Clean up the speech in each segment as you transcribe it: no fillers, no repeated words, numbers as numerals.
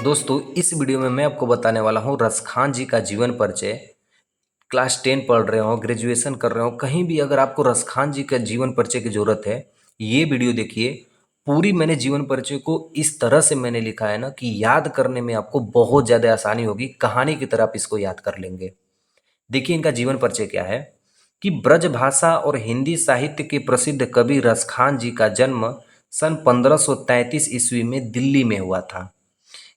दोस्तों इस वीडियो में मैं आपको बताने वाला हूँ रसखान जी का जीवन परिचय। क्लास 10 पढ़ रहे हो, ग्रेजुएशन कर रहे हो, कहीं भी अगर आपको रसखान जी का जीवन परिचय की ज़रूरत है, ये वीडियो देखिए। पूरी मैंने जीवन परिचय को इस तरह से मैंने लिखा है ना कि याद करने में आपको बहुत ज़्यादा आसानी होगी। कहानी की तरह आप इसको याद कर लेंगे। देखिए इनका जीवन परिचय क्या है कि ब्रजभाषा और हिंदी साहित्य के प्रसिद्ध कवि रसखान जी का जन्म सन 1533 ईस्वी में दिल्ली में हुआ था।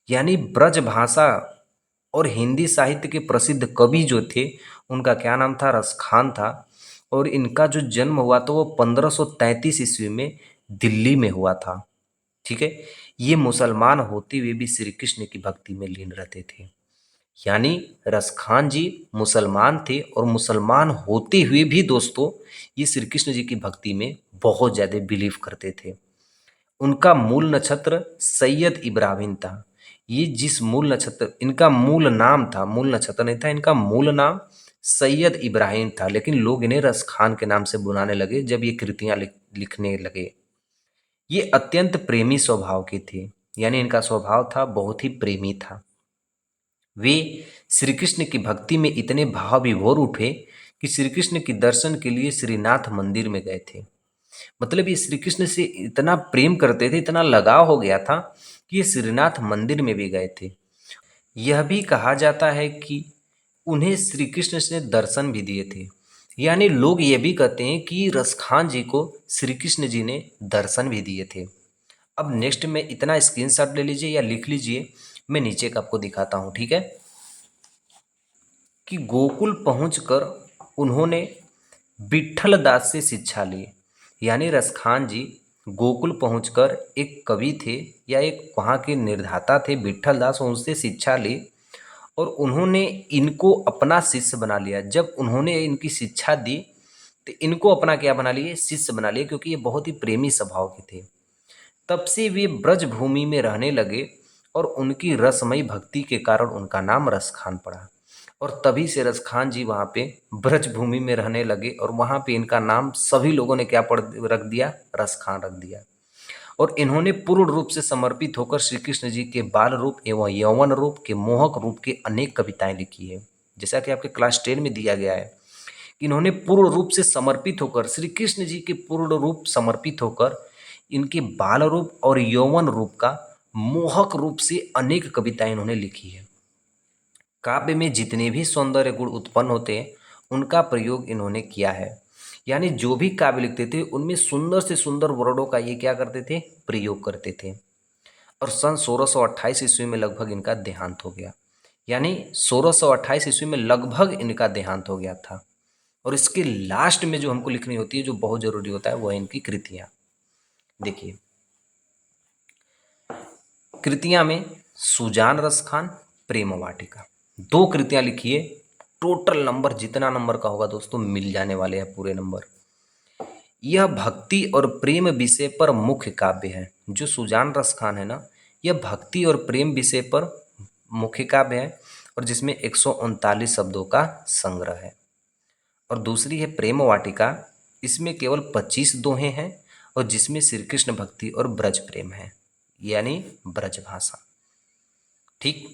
यानी ब्रजभाषा और हिंदी साहित्य के प्रसिद्ध कवि जो थे उनका क्या नाम था, रसखान था। और इनका जो जन्म हुआ था वो 1533 ईस्वी में दिल्ली में हुआ था। ठीक है। ये मुसलमान होते हुए भी श्री कृष्ण की भक्ति में लीन रहते थे। यानी रसखान जी मुसलमान थे और मुसलमान होते हुए भी दोस्तों ये श्री कृष्ण जी की भक्ति में बहुत ज़्यादा बिलीव करते थे। उनका मूल नक्षत्र सैयद इब्राहिम था। ये जिस मूल नक्षत्र, इनका मूल नाम था, मूल नक्षत्र नहीं था, इनका मूल नाम सैयद इब्राहिम था, लेकिन लोग इन्हें रस खान के नाम से बुलाने लगे जब ये कृतियां लिखने लगे। ये अत्यंत प्रेमी स्वभाव के थे। यानी इनका स्वभाव था बहुत ही प्रेमी था। वे श्री कृष्ण की भक्ति में इतने भाव विभोर उठे कि श्री कृष्ण के दर्शन के लिए श्रीनाथ मंदिर में गए थे। मतलब ये श्री कृष्ण से इतना प्रेम करते थे, इतना लगाव हो गया था कि ये श्रीनाथ मंदिर में भी गए थे। यह भी कहा जाता है कि उन्हें श्री कृष्ण से दर्शन भी दिए थे। यानी लोग ये भी कहते हैं कि रसखान जी को श्री कृष्ण जी ने दर्शन भी दिए थे। अब नेक्स्ट में इतना स्क्रीनशॉट ले लीजिए या लिख लीजिए, मैं नीचे का आपको दिखाता हूँ। ठीक है। कि गोकुल पहुंचकर उन्होंने विट्ठल दास से शिक्षा ली। यानी रसखान जी गोकुल पहुंचकर एक कवि थे या एक वहाँ के निर्धाता थे विट्ठल दास, उनसे शिक्षा ली और उन्होंने इनको अपना शिष्य बना लिया। जब उन्होंने इनकी शिक्षा दी तो इनको अपना क्या बना लिए, शिष्य बना लिए, क्योंकि ये बहुत ही प्रेमी स्वभाव के थे। तब से वे ब्रज भूमि में रहने लगे और उनकी रसमयी भक्ति के कारण उनका नाम रसखान पड़ा। और तभी से रसखान जी वहाँ पे ब्रज भूमि में रहने लगे और वहाँ पे इनका नाम सभी लोगों ने क्या पढ़ रख दिया, रसखान रख दिया। और इन्होंने पूर्ण रूप से समर्पित होकर श्री कृष्ण जी के बाल रूप एवं यौवन रूप के मोहक रूप के अनेक कविताएं लिखी है। जैसा कि आपके क्लास 10 में दिया गया है, इन्होंने पूर्ण रूप से समर्पित होकर श्री कृष्ण जी के पूर्ण रूप समर्पित होकर इनके बाल रूप और यौवन रूप का मोहक रूप से अनेक कविताएं इन्होंने लिखी है। काव्य में जितने भी सौंदर्य गुण उत्पन्न होते हैं उनका प्रयोग इन्होंने किया है। यानी जो भी काव्य लिखते थे उनमें सुंदर से सुंदर वर्णों का ये क्या करते थे, प्रयोग करते थे। और सन 1628 ईस्वी में लगभग इनका देहांत हो गया। यानी 1628 ईस्वी में लगभग इनका देहांत हो गया था। और इसके लास्ट में जो हमको लिखनी होती है, जो बहुत जरूरी होता है, वह इनकी कृतियां। देखिए कृतियां में सुजान रस खान प्रेम वाटिका, दो कृतियां लिखिए। टोटल नंबर जितना नंबर का होगा दोस्तों मिल जाने वाले हैं पूरे नंबर। यह भक्ति और प्रेम विषय पर मुख्य काव्य है। जो सुजान रस खान है ना, यह भक्ति और प्रेम विषय पर मुख्य काव्य है और जिसमें 139 शब्दों का संग्रह है। और दूसरी है प्रेम वाटिका, इसमें केवल 25 दोहे हैं और जिसमें श्री कृष्ण भक्ति और ब्रज प्रेम है, यानी ब्रज भाषा। ठीक।